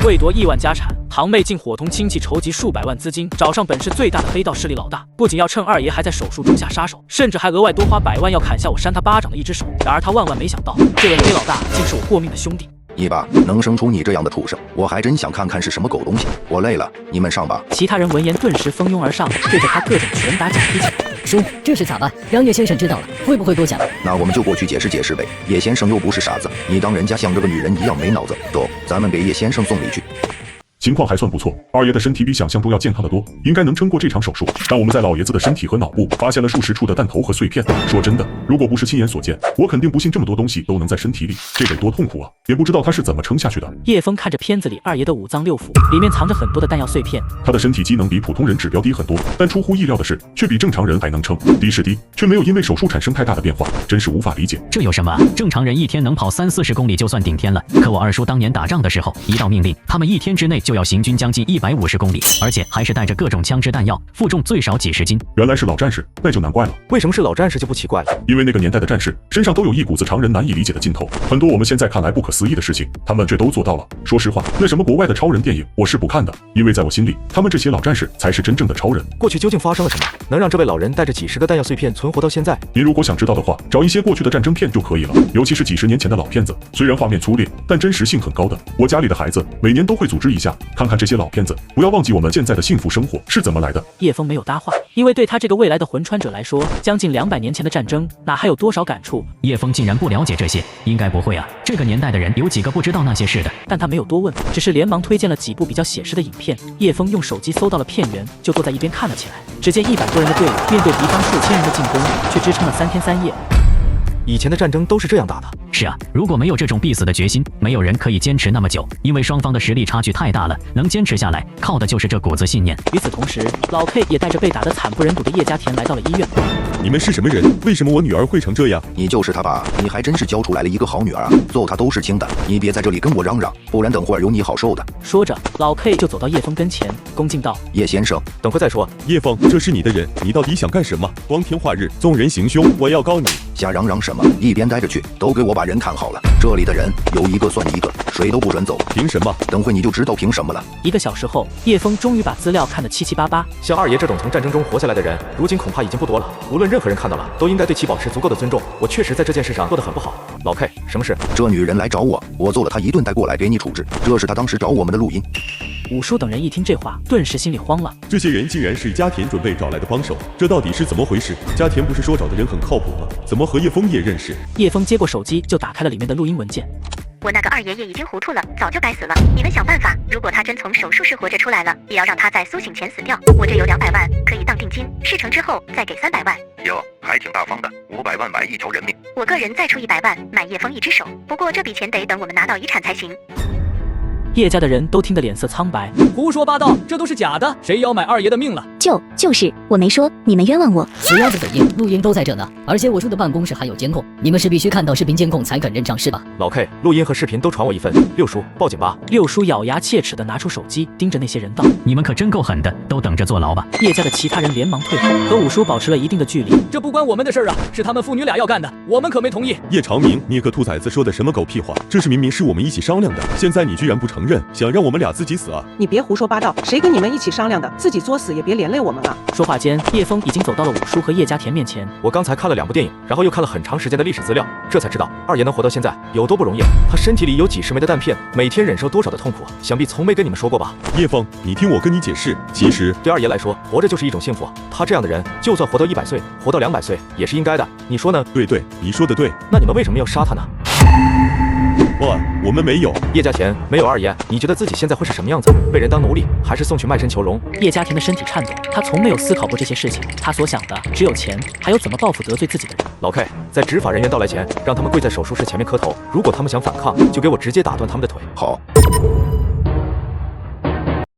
为夺亿万家产，堂妹竟伙同亲戚筹集数百万资金，找上本市最大的黑道势力老大，不仅要趁二爷还在手术中下杀手，甚至还额外多花100万要砍下我扇他巴掌的一只手。然而他万万没想到，这位黑老大竟是我过命的兄弟。你爸能生出你这样的畜生，我还真想看看是什么狗东西。我累了，你们上吧。其他人闻言顿时蜂拥而上，对着他各种拳打脚踢起来。叔，这是咋办？让叶先生知道了，会不会多想？那我们就过去解释解释呗。叶先生又不是傻子，你当人家像这个女人一样没脑子？走，咱们给叶先生送礼去。情况还算不错，二爷的身体比想象中要健康得多，应该能撑过这场手术。但我们在老爷子的身体和脑部发现了数十处的弹头和碎片。说真的，如果不是亲眼所见，我肯定不信这么多东西都能在身体里，这得多痛苦啊！也不知道他是怎么撑下去的。叶枫看着片子里二爷的五脏六腑，里面藏着很多的弹药碎片。他的身体机能比普通人指标低很多，但出乎意料的是，却比正常人还能撑。低是低，却没有因为手术产生太大的变化，真是无法理解。这有什么？正常人一天能跑30-40公里就算顶天了，可我二叔当年打仗的时候，一道命令，他们一天之内就要行军将近150公里，而且还是带着各种枪支弹药，负重最少几十斤。原来是老战士，那就难怪了。为什么是老战士就不奇怪了？因为那个年代的战士身上都有一股子常人难以理解的劲头，很多我们现在看来不可思议的事情，他们却都做到了。说实话，那什么国外的超人电影我是不看的，因为在我心里，他们这些老战士才是真正的超人。过去究竟发生了什么，能让这位老人带着几十个弹药碎片存活到现在？您如果想知道的话，找一些过去的战争片就可以了，尤其是几十年前的老片子，虽然画面粗劣，但真实性很高的。我家里的孩子每年都会组织一下，看看这些老片子，不要忘记我们现在的幸福生活是怎么来的。叶枫没有搭话，因为对他这个未来的魂穿者来说，将近200年前的战争哪还有多少感触？叶枫竟然不了解这些，应该不会啊，这个年代的人有几个不知道那些事的？但他没有多问，只是连忙推荐了几部比较写实的影片。叶枫用手机搜到了片源，就坐在一边看了起来。只见100多人的队伍面对敌方数千人的进攻，却支撑了3天3夜。以前的战争都是这样打的。是啊，如果没有这种必死的决心，没有人可以坚持那么久，因为双方的实力差距太大了，能坚持下来，靠的就是这股子信念。与此同时，老 K 也带着被打得惨不忍睹的叶家田来到了医院。你们是什么人？为什么我女儿会成这样？你就是他爸，你还真是教出来了一个好女儿啊！揍他都是轻的，你别在这里跟我嚷嚷，不然等会儿有你好受的。说着，老 K 就走到叶枫跟前，恭敬道：“叶先生，等会再说。叶枫，这是你的人，你到底想干什么？光天化日，纵人行凶，我要告你！瞎嚷嚷什么？一边待着去，都给我把人看好了。这里的人有一个算一个，谁都不准走。凭什么？等会你就知道凭什么了。”1个小时后，叶枫终于把资料看得七七八八。像二爷这种从战争中活下来的人，如今恐怕已经不多了。无论任何人看到了，都应该对其保持足够的尊重。我确实在这件事上做得很不好。老 K， 什么事？这女人来找我，我揍了她一顿，带过来给你处置。这是她当时找我们的录音。五叔等人一听这话，顿时心里慌了。这些人竟然是家田准备找来的帮手，这到底是怎么回事？家田不是说找的人很靠谱吗？怎么和叶枫也认识？叶枫接过手机就打开了里面的录音文件。我那个二爷爷已经糊涂了，早就该死了。你们想办法，如果他真从手术室活着出来了，也要让他在苏醒前死掉。我这有200万，可以当定金，事成之后再给300万。哟，还挺大方的，500万买一条人命。我个人再出100万买叶枫一只手，不过这笔钱得等我们拿到遗产才行。叶家的人都听得脸色苍白，胡说八道，这都是假的，谁要买二爷的命了？就是我没说，你们冤枉我。死鸭子嘴硬，录音都在这呢，而且我叔的办公室还有监控，你们是必须看到视频监控才肯认账是吧？老 K， 录音和视频都传我一份。六叔，报警吧！六叔咬牙切齿地拿出手机，盯着那些人道：“你们可真够狠的，都等着坐牢吧！”叶家的其他人连忙退后，和五叔保持了一定的距离。这不关我们的事啊，是他们父女俩要干的，我们可没同意。叶长明，你个兔崽子说的什么狗屁话？这是明明是我们一起商量的，现在你居然不承认，想让我们俩自己死啊！你别胡说八道，谁跟你们一起商量的？自己作死也别连累我们啊！说话间，叶枫已经走到了五叔和叶家田面前。我刚才看了2部电影，然后又看了很长时间的历史资料，这才知道二爷能活到现在有多不容易。他身体里有几十枚的弹片，每天忍受多少的痛苦，想必从没跟你们说过吧？叶枫，你听我跟你解释，其实对二爷来说，活着就是一种幸福。他这样的人，就算活到100岁，活到200岁也是应该的。你说呢？对，你说的对。那你们为什么要杀他呢？我们没有。叶家田没有二爷，你觉得自己现在会是什么样子？被人当奴隶，还是送去卖身求荣？叶家田的身体颤抖，他从没有思考过这些事情，他所想的只有钱，还有怎么报复得罪自己的人。老 K， 在执法人员到来前，让他们跪在手术室前面磕头，如果他们想反抗，就给我直接打断他们的腿。好。